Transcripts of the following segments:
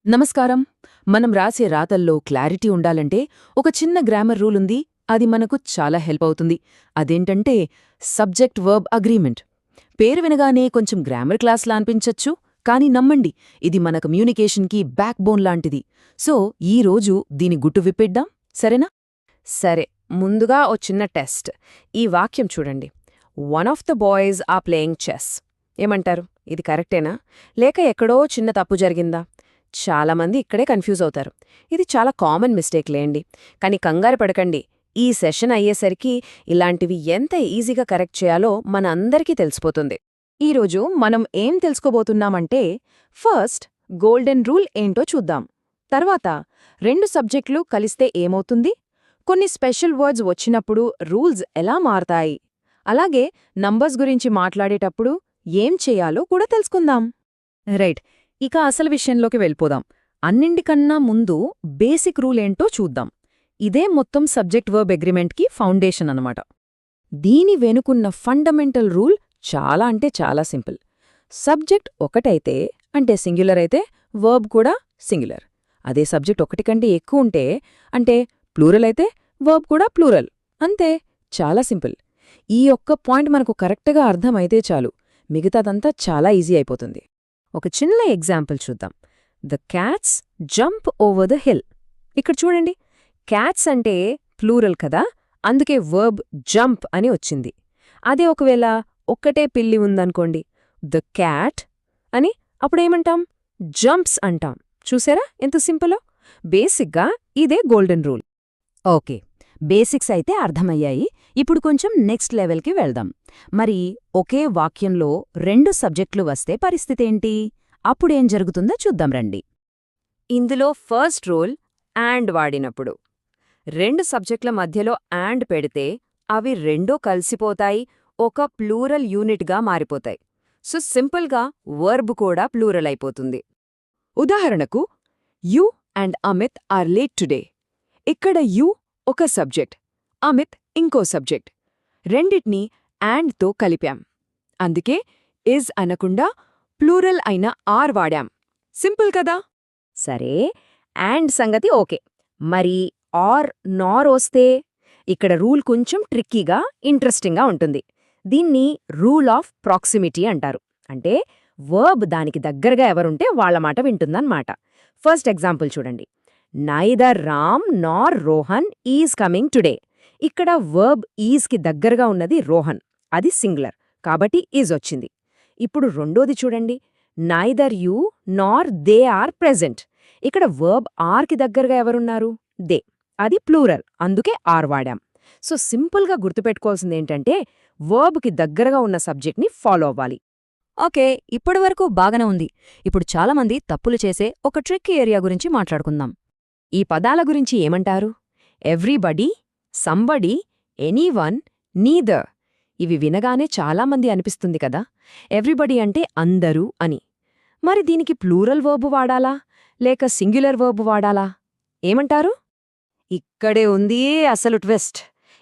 నమస్కారం. మనం రాసే రాతల్లో క్లారిటీ ఉండాలంటే ఒక చిన్న గ్రామర్ రూల్ ఉంది. అది మనకు చాలా హెల్ప్ అవుతుంది. అదేంటంటే సబ్జెక్ట్ వర్బ్ అగ్రీమెంట్. పేరు వినగానే కొంచెం గ్రామర్ క్లాస్లా అనిపించచ్చు, కానీ నమ్మండి, ఇది మన కమ్యూనికేషన్కి బ్యాక్ బోన్ లాంటిది. సో ఈ రోజు దీని గుట్టు విప్పిద్దాం, సరేనా? సరే, ముందుగా ఓ చిన్న టెస్ట్. ఈ వాక్యం చూడండి. One of the boys are playing chess. ఏమంటారు? ఇది కరెక్టేనా, లేక ఎక్కడో చిన్న తప్పు జరిగిందా? చాలామంది ఇక్కడే కన్ఫ్యూజ్ అవుతారు. ఇది చాలా కామన్ మిస్టేక్ లేండి. కానీ కంగారు పడకండి. ఈ సెషన్ అయ్యేసరికి ఇలాంటివి ఎంత ఈజీగా కరెక్ట్ చేయాలో మన అందరికీ తెలిసిపోతుంది. ఈరోజు మనం ఏం తెలుసుకోబోతున్నామంటే, ఫస్ట్ గోల్డెన్ రూల్ ఏంటో చూద్దాం. తర్వాత రెండు సబ్జెక్టులు కలిస్తే ఏమవుతుంది, కొన్ని స్పెషల్ వర్డ్స్ వచ్చినప్పుడు రూల్స్ ఎలా మారతాయి, అలాగే నంబర్స్ గురించి మాట్లాడేటప్పుడు ఏం చేయాలో కూడా తెలుసుకుందాం. రైట్, ఇక అసలు విషయంలోకి వెళ్ళిపోదాం. అన్నింటికన్నా ముందు బేసిక్ రూల్ ఏంటో చూద్దాం. ఇదే మొత్తం సబ్జెక్ట్ వర్బ్ అగ్రిమెంట్కి ఫౌండేషన్ అన్నమాట. దీని వెనుకున్న ఫండమెంటల్ రూల్ చాలా అంటే చాలా సింపుల్. సబ్జెక్ట్ ఒకటైతే, అంటే సింగ్యులర్ అయితే, వర్బ్ కూడా సింగ్యులర్. అదే సబ్జెక్ట్ ఒకటి కంటే ఎక్కువ ఉంటే, అంటే ప్లూరల్ అయితే, వర్బ్ కూడా ప్లూరల్. అంతే, చాలా సింపుల్. ఈ ఒక్క పాయింట్ మనకు కరెక్ట్గా అర్థమైతే చాలు, మిగతాదంతా చాలా ఈజీ అయిపోతుంది. ఒక చిన్న ఎగ్జాంపుల్ చూద్దాం. The cats jump over the hill. ఇక్కడ చూడండి, క్యాట్స్ అంటే ప్లూరల్ కదా, అందుకే వర్బ్ జంప్ అని వచ్చింది. అదే ఒకవేళ ఒక్కటే పిల్లి ఉందనుకోండి, ద క్యాట్ అని, అప్పుడేమంటాం? జంప్స్ అంటాం. చూసారా ఎంత సింపులో? బేసిక్గా ఇదే గోల్డెన్ రూల్. ఓకే, బేసిక్స్ అయితే అర్థమయ్యాయి. ఇప్పుడు కొంచెం నెక్స్ట్ లెవెల్కి వెళ్దాం. మరి ఒకే వాక్యంలో రెండు సబ్జెక్టులు వస్తే పరిస్థితేంటి? అప్పుడేం జరుగుతుందో చూద్దాం రండి. ఇందులో ఫస్ట్ రూల్ అండ్ వాడినప్పుడు. రెండు సబ్జెక్టుల మధ్యలో అండ్ పెడితే అవి రెండూ కలిసిపోతాయి, ఒక ప్లూరల్ యూనిట్గా మారిపోతాయి. సో సింపుల్గా వర్బ్ కూడా ప్లూరల్ అయిపోతుంది. ఉదాహరణకు, you and Amit are late today. ఇక్కడ యు ఒక సబ్జెక్ట్, అమిత్ ఇంకో సబ్జెక్ట్. రెండిట్నీ తో కలిపాం. అందుకే ఇజ్ అనకుండా ప్లూరల్ అయిన ఆర్ వాడాం. సింపుల్ కదా? సరే, అండ్ సంగతి ఓకే. మరి ఆర్ నార్ వస్తే? ఇక్కడ రూల్ కొంచెం ట్రిక్కీగా, ఇంట్రెస్టింగ్గా ఉంటుంది. దీన్ని రూల్ ఆఫ్ ప్రాక్సిమిటీ అంటారు. అంటే వర్బ్ దానికి దగ్గరగా ఎవరుంటే వాళ్ల మాట వింటుందన్నమాట. ఫస్ట్ ఎగ్జాంపుల్ చూడండి. Neither Ram Nar Rohan is coming today. ఇక్కడ వర్బ్ ఈజ్కి దగ్గరగా ఉన్నది రోహన్, అది సింగులర్, కాబట్టి ఈజ్ వచ్చింది. ఇప్పుడు రెండోది చూడండి. Neither you nor they are present. ఇక్కడ వర్బ్ ఆర్కి దగ్గరగా ఎవరున్నారు? దే, అది ప్లూరల్, అందుకే ఆర్ వాడాం. సో సింపుల్గా గుర్తుపెట్టుకోవాల్సిందేంటంటే వర్బ్కి దగ్గరగా ఉన్న సబ్జెక్ట్ని ఫాలో అవ్వాలి. ఓకే, ఇప్పటివరకు బాగానే ఉంది. ఇప్పుడు చాలామంది తప్పులు చేసే ఒక ట్రిక్ ఏరియా గురించి మాట్లాడుకుందాం. ఈ పదాల గురించి ఏమంటారు? Everybody, somebody, anyone, neither. ఇవి వినగానే చాలామంది అనిపిస్తుంది కదా, ఎవ్రీబడీ అంటే అందరూ అని. మరి దీనికి ప్లూరల్ వర్బ్ వాడాలా, లేక సింగ్యులర్ వర్బ్ వాడాలా? ఏమంటారు? ఇక్కడే ఉంది అసలు ట్విస్ట్.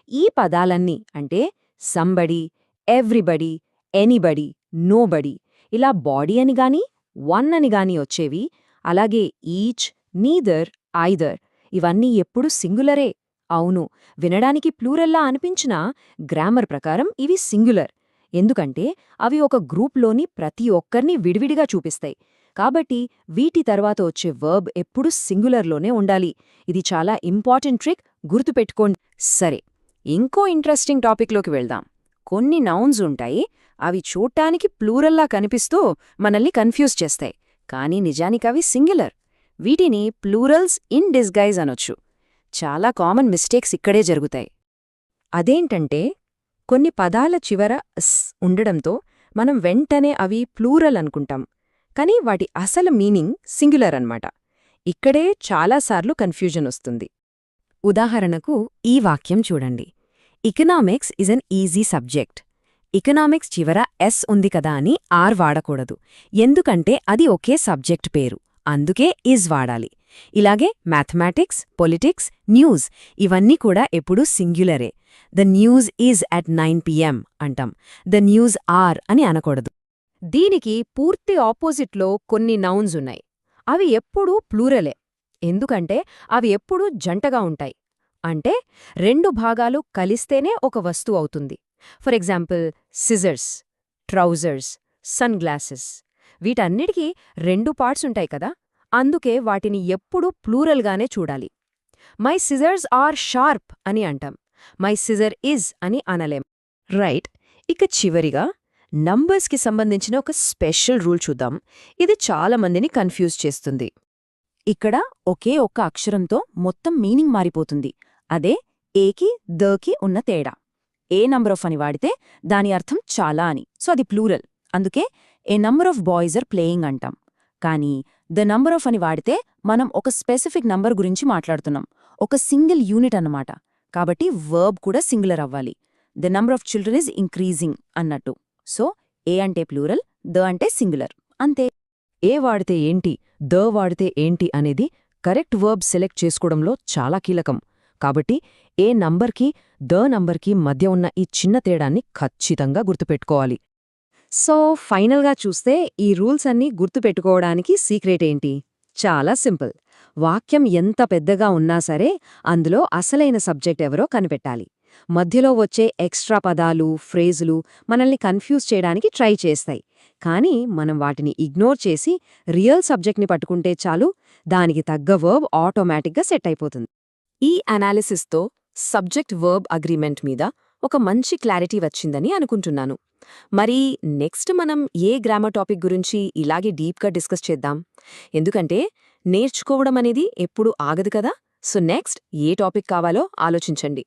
ఈ పదాలన్నీ అంటే సంబడీ, ఎవ్రీబడీ, ఎనీబడీ, నోబడీ, ఇలా బాడీ అని గాని, వన్ అని గాని వచ్చేవి. అలాగే ఈచ్, నీదర్, ఐదర్, ఇవన్నీ ఎప్పుడూ సింగులరే. అవును, వినడానికి ప్లూరల్లా అనిపించినా గ్రామర్ ప్రకారం ఇవి సింగులర్. ఎందుకంటే అవి ఒక గ్రూప్లోని ప్రతి ఒక్కర్ని విడివిడిగా చూపిస్తాయి. కాబట్టి వీటి తర్వాత వచ్చే వర్బ్ ఎప్పుడూ సింగులర్లోనే ఉండాలి. ఇది చాలా ఇంపార్టెంట్ ట్రిక్, గుర్తుపెట్టుకోండి. సరే, ఇంకో ఇంట్రెస్టింగ్ టాపిక్లోకి వెళ్దాం. కొన్ని నౌన్స్ ఉంటాయి, అవి చూడ్డానికి ప్లూరల్లా కనిపిస్తూ మనల్ని కన్ఫ్యూజ్ చేస్తాయి, కానీ నిజానికవి సింగులర్. వీటిని ప్లూరల్స్ ఇన్ డిస్గైజ్ అనొచ్చు. చాలా కామన్ మిస్టేక్స్ ఇక్కడే జరుగుతాయి. అదేంటంటే కొన్ని పదాల చివర స్ ఉండడంతో మనం వెంటనే అవి ప్లూరల్ అనుకుంటాం, కానీ వాటి అసలు మీనింగ్ సింగులర్ అన్నమాట. ఇక్కడే చాలాసార్లు కన్ఫ్యూజన్ వస్తుంది. ఉదాహరణకు ఈ వాక్యం చూడండి. Economics is an easy subject. Economics చివర ఎస్ ఉంది కదా అని ఆర్ వాడకూడదు, ఎందుకంటే అది ఒకే సబ్జెక్ట్ పేరు, అందుకే ఈజ్ వాడాలి. ఇలాగే మ్యాథమెటిక్స్, పొలిటిక్స్, న్యూస్, ఇవన్నీ కూడా ఎప్పుడూ సింగ్యులరే. The news is at 9 PM అంటాం, ద న్యూస్ ఆర్ అని అనకూడదు. దీనికి పూర్తి ఆపోజిట్లో కొన్ని నౌన్స్ ఉన్నాయి. అవి ఎప్పుడూ ప్లూరలే. ఎందుకంటే అవి ఎప్పుడూ జంటగా ఉంటాయి. అంటే 2 భాగాలు కలిస్తేనే ఒక వస్తువు అవుతుంది. For example scissors, trousers, sunglasses. వీటన్నిటికీ 2 పార్ట్స్ ఉంటాయి కదా, అందుకే వాటిని ఎప్పుడూ ప్లూరల్గానే చూడాలి. మై సిజర్స్ ఆర్ షార్ప్ అని అంటాం, మై సిజర్ ఇజ్ అని అనలేం. రైట్. ఇక చివరిగా నంబర్స్కి సంబంధించిన ఒక స్పెషల్ రూల్ చూద్దాం. ఇది చాలా మందిని కన్ఫ్యూజ్ చేస్తుంది. ఇక్కడ ఒకే ఒక్క అక్షరంతో మొత్తం మీనింగ్ మారిపోతుంది. అదే ఏకి దకి ఉన్న తేడా. ఏ నంబర్ ఆఫ్ అని వాడితే దాని అర్థం చాలా అని, సో అది ప్లూరల్. అందుకే a number of boys are playing అంటాం. కానీ ద నంబర్ ఆఫ్ అని వాడితే మనం ఒక స్పెసిఫిక్ నంబర్ గురించి మాట్లాడుతున్నాం, ఒక సింగిల్ యూనిట్ అన్నమాట. కాబట్టి వర్బ్ కూడా సింగులర్ అవ్వాలి. The number of children is increasing అన్నట్టు. సో ఏ అంటే ప్లూరల్, ద అంటే సింగులర్, అంతే. ఏ వాడితే ఏంటి, ద వాడితే ఏంటి అనేది కరెక్ట్ వర్బ్ సెలెక్ట్ చేసుకోవడంలో చాలా కీలకం. కాబట్టి ఏ నంబర్కి ద నంబర్కి మధ్య ఉన్న ఈ చిన్న తేడాన్ని ఖచ్చితంగా గుర్తుపెట్టుకోవాలి. సో ఫైనల్గా చూస్తే ఈ రూల్స్ అన్నీ గుర్తుపెట్టుకోవడానికి సీక్రెట్ ఏంటి? చాలా సింపుల్. వాక్యం ఎంత పెద్దగా ఉన్నా సరే అందులో అసలైన సబ్జెక్ట్ ఎవరో కనిపెట్టాలి. మధ్యలో వచ్చే ఎక్స్ట్రా పదాలు, ఫ్రేజులు మనల్ని కన్ఫ్యూజ్ చేయడానికి ట్రై చేస్తాయి. కానీ మనం వాటిని ఇగ్నోర్ చేసి రియల్ సబ్జెక్ట్ని పట్టుకుంటే చాలు, దానికి తగ్గ వర్బ్ ఆటోమేటిక్గా సెట్ అయిపోతుంది. ఈ అనాలిసిస్తో సబ్జెక్ట్ వర్బ్ అగ్రిమెంట్ మీద ఒక మంచి క్లారిటీ వచ్చిందని అనుకుంటున్నాను. మరి నెక్స్ట్ మనం ఏ గ్రామర్ టాపిక్ గురించి ఇలాగే డీప్గా డిస్కస్ చేద్దాం. ఎందుకంటే నేర్చుకోవడం అనేది ఎప్పుడూ ఆగదు కదా. సో నెక్స్ట్ ఏ టాపిక్ కావాలో ఆలోచించండి.